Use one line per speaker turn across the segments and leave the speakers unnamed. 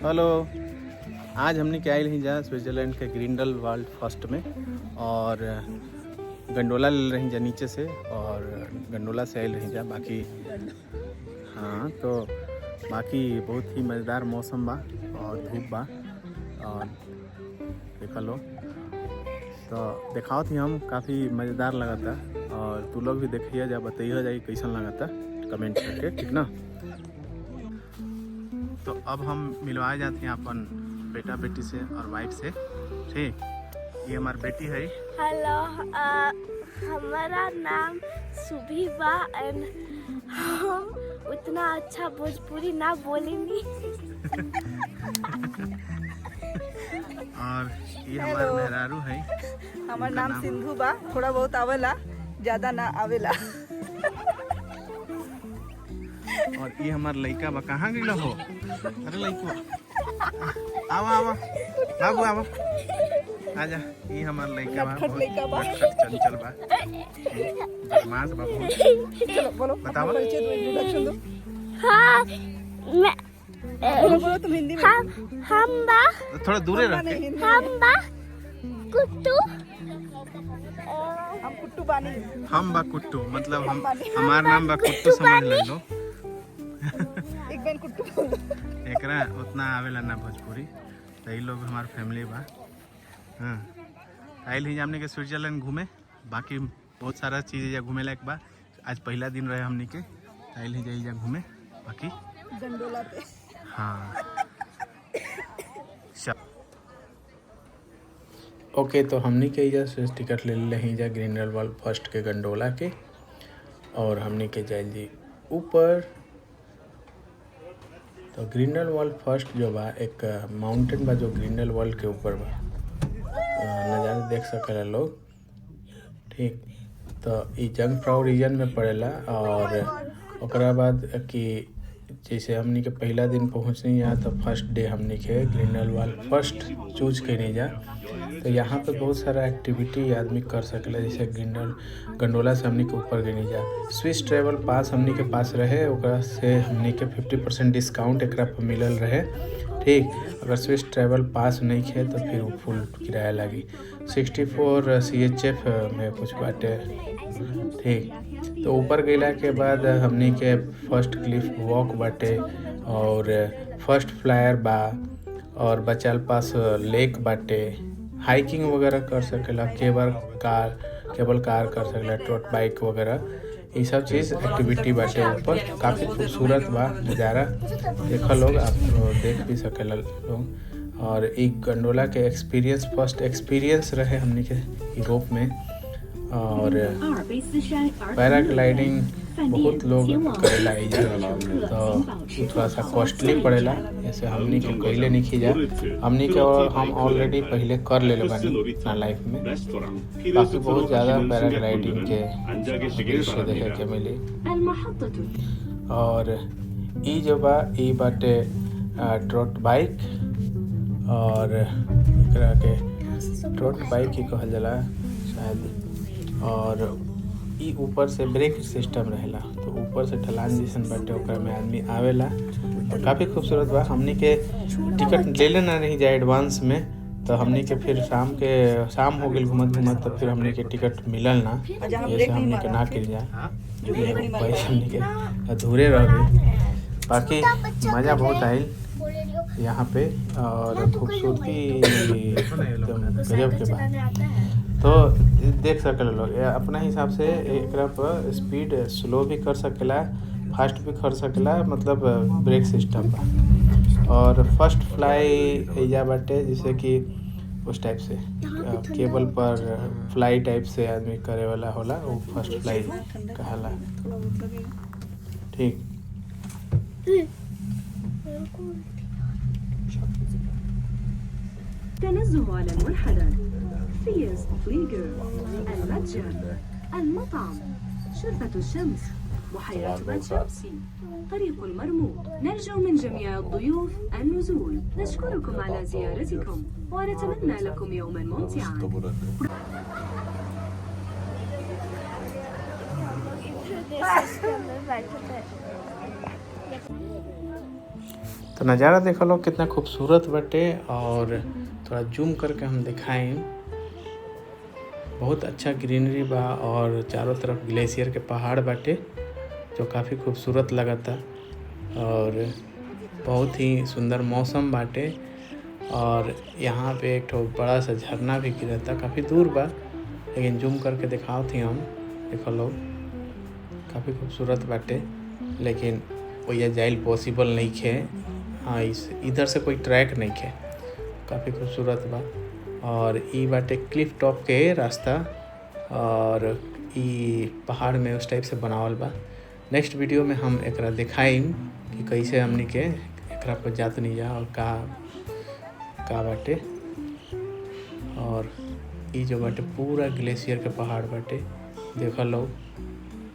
Hello, आज हमने क्या ही जा स्विट्ज़रलैंड के ग्रिंडेलवाल्ड फर्स्ट में और गंडोला ले रही जा नीचे से और गंडोला से आयल रही जा बाकी। हाँ तो बाकी बहुत ही मज़ेदार मौसम बा और धूप बा और देखा लो तो दिखाओ थी हम काफ़ी मज़ेदार लगा था और तू लोग भी देखिए जा बताइए जा कैसा लगा था कमेंट करके, ठीक ना। तो अब हम मिलवाए जाते हैं अपन बेटा बेटी से और वाइफ से, ठीक। ये हमारी बेटी है।
हेलो, हमारा नाम सुभी बा एंड हम उतना अच्छा भोजपुरी ना बोलेंगे।
और ये हमारा मेहरारू है।
हमारा नाम सिंधु बा, थोड़ा बहुत आवेला, ज्यादा ना आवेला।
और ये हमारा लड़का बा, कहाँ गई हो? अरे लड़का आवा आवा बाबू आवा आजा। ये हमारा लड़का बा, चंचल बा, बदमाश बा।
चलो बोलो,
बताओ।
इंट्रोडक्शन दो।
हाँ, मैं
बोलो तुम हिंदी में।
हम बा
थोड़ा दूर रख के।
हम बा कुट्टू।
हम कुट्टू बानी।
हम बा कुट्टू मतलब हम, हमारा नाम बा कुट्टू, समझ ले लो।
एक बेन कुट्टू बोलो।
एकरा उतना आवेला ना भोजपुरी, तो ये लोग हमारे फैमिली बा। हाँ आयल ही हमने के स्विट्जरलैंड घूमे, बाकी बहुत सारा चीज़ घूमे लायक बा। आज पहला दिन रहे हमने के, आयल ही जाइए घूमे बाकी
गंडोला पे।
हाँ ओके। तो हमने के इधर से टिकट ले ले जा ग्रिंडेलवाल्ड फर्स्ट के गंडोला के, और हमने के जाइल जी ऊपर। तो ग्रिंडेलवाल्ड फर्स्ट जो बा एक माउंटेन बा जो ग्रिंडेलवाल्ड के ऊपर बा, नज़ारा देख सकेला लोग, ठीक। तो ये जंगफ्राउ रीजन में पड़ेला। और ओकरा बाद कि जैसे हमनी के पहला दिन पहुँचनी जा तो फर्स्ट डे हमनी के ग्रिंडेलवाल्ड फर्स्ट चूज करनी जा। तो यहाँ पे बहुत सारा एक्टिविटी आदमी कर सकेला, जैसे गंडोला से हमनी के ऊपर गई जा। स्विस ट्रैवल पास हमनी के पास रहे, ओकरा से हमनी के 50% डिस्काउंट एकरा पर मिलल रहे, ठीक। अगर स्विस ट्रैवल पास नहीं है तो फिर वो फुल किराया लगी। 64 CHF में कुछ बाटे, ठीक। तो ऊपर गैला के बाद हमनी के फर्स्ट क्लिफ वॉक बाटे और फर्स्ट फ्लायर बा और बचाल पास लेक बाटे। हाइकिंग वगैरह कर सकेला, केबल कार कर सकेला, ट्रॉट बाइक वगैरह, ये सब चीज़ एक्टिविटी बाटे ऊपर। काफ़ी खूबसूरत बा नज़ारा, देखो लोग, आप देख भी सकेला लोग। और एक गंडोला के फर्स्ट एक्सपीरियंस रहे हमने के यूरोप में। और पैराग्लाइडिंग बहुत लोग करेला इधर, तो थोड़ा सा कॉस्टली पड़ेला, जैसे हमनी के कैले नहीं खींचा हमनी के, और हम ऑलरेडी पहले कर ले बानी अपना लाइफ में। बाकी बहुत ज़्यादा पैराग्लाइडिंग के दृश्य देखे के मिली। और ई जो बा ई बाटे ट्रॉट बाइक, और एकरा के ट्रॉट बाइक ही कहल जाला शायद। और ई ऊपर से ब्रेक सिस्टम रहेला, तो ऊपर से ढलान जैसन बाटे, ओकरा में आदमी आवेला और काफ़ी खूबसूरत बा। हमनी के टिकट ले लेना नहीं जाए एडवांस में, तो हमनी के फिर शाम हो गई घूमत तो फिर हमनी के टिकट मिलल ना, जैसे हमनी के ना कर जा पैसे हमनी के अधूरे रह गए। बाकी मज़ा बहुत आयल यहाँ पे और खूबसूरती एकदम गजब के बाद। तो देख सकेला लोग अपना हिसाब से एकरा पर स्पीड स्लो भी कर सकेला, फास्ट भी कर सकेला, मतलब ब्रेक सिस्टम बा। और फर्स्ट फ्लाई एजा बाटे, जैसे कि उस टाइप से केबल पर फ्लाई टाइप से आदमी करे वाला होला, वो फर्स्ट फ्लाई कहला, ठीक।
تنزه على المنحدر، فيز فليجر، المتجر، المطعم، شرفة الشمس، بحيرة باتشابسي، طريق المرموق. نرجو من جميع الضيوف النزول. نشكركم على زيارتكم ونتمنى لكم يوما ممتعا.
तो नज़ारा देखो लोग कितना खूबसूरत बाटे। और थोड़ा जूम करके हम दिखाएं, बहुत अच्छा ग्रीनरी बा और चारों तरफ ग्लेशियर के पहाड़ बाटे जो काफ़ी खूबसूरत लगता। और बहुत ही सुंदर मौसम बाटे। और यहाँ पे एक ठो बड़ा सा झरना भी गिरता, काफ़ी दूर बा लेकिन जूम करके दिखाओ थी हम। देखो लोग काफ़ी खूबसूरत बाटे, लेकिन वही जाइल पॉसिबल नहीं खे। हाँ, इस इधर से कोई ट्रैक नहीं खे, काफ़ी खूबसूरत बा। और ई बाटे क्लिफ टॉप के रास्ता, और ई पहाड़ में उस टाइप से बनावल बा। नेक्स्ट वीडियो में हम एकरा दिखाइम कि कैसे हमनी के एकरा पर जात नहीं जा और का बाटे। और ई जो बाटे पूरा ग्लेशियर के पहाड़ बाटे, देखो लोग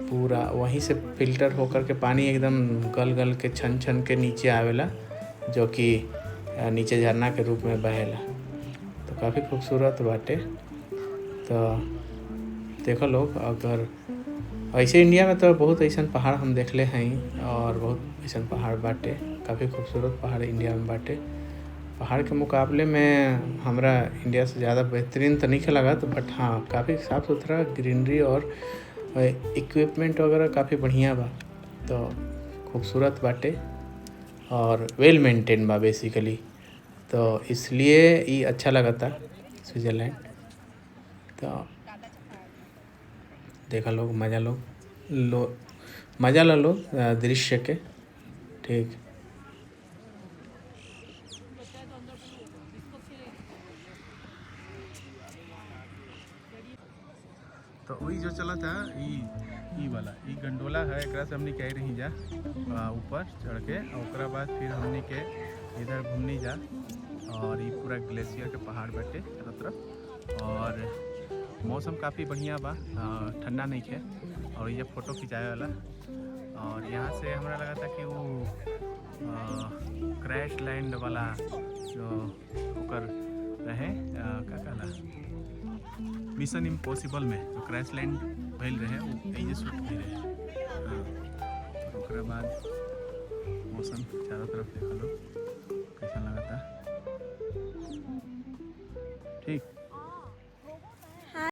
पूरा वहीं से फिल्टर होकर के पानी एकदम गल गल के छन छन के नीचे आवेला, जो कि नीचे झरना के रूप में बहेला। तो काफ़ी खूबसूरत बाटे। तो देखो लोग, अगर ऐसे इंडिया में तो बहुत ऐसा पहाड़ हम देखले हैं, और बहुत ऐसा पहाड़ बाटे, काफ़ी खूबसूरत पहाड़ इंडिया में बाटे। पहाड़ के मुकाबले में हमरा इंडिया से ज़्यादा बेहतरीन तो नहीं लगा, तो बट हाँ, काफ़ी साफ़ सुथरा ग्रीनरी और इक्विपमेंट वगैरह काफ़ी बढ़िया बा। तो खूबसूरत बाटे और वेल मेंटेन बा बेसिकली, तो इसलिए ये अच्छा लगता स्विट्ज़रलैंड। तो देखा लोग, मज़ा मज़ा लो दृश्य के। ठीक, तो वही जो चला था ई वाला ई गंडोला है, एक से हमने कह रही जा ऊपर चढ़ के, और ओकरा बाद फिर हमने के इधर घूमने जा। और ये पूरा ग्लेशियर के पहाड़ बाटे चारों तरफ, और मौसम काफ़ी बढ़िया बा, ठंडा नहीं है। और ये फ़ोटो खिंचाए वाला, और यहाँ से हमारा लगा था कि वो क्रैश लैंड वाला जो ओकर रहे, का कहला मिशन इम्पॉसिबल में जो क्रैश लैंड भइल रहे, वो यही शूट भी रहे। हाँ, और ओकरा बाद मौसम चारों तरफ देखा लो कैसा लगा था। ठीक।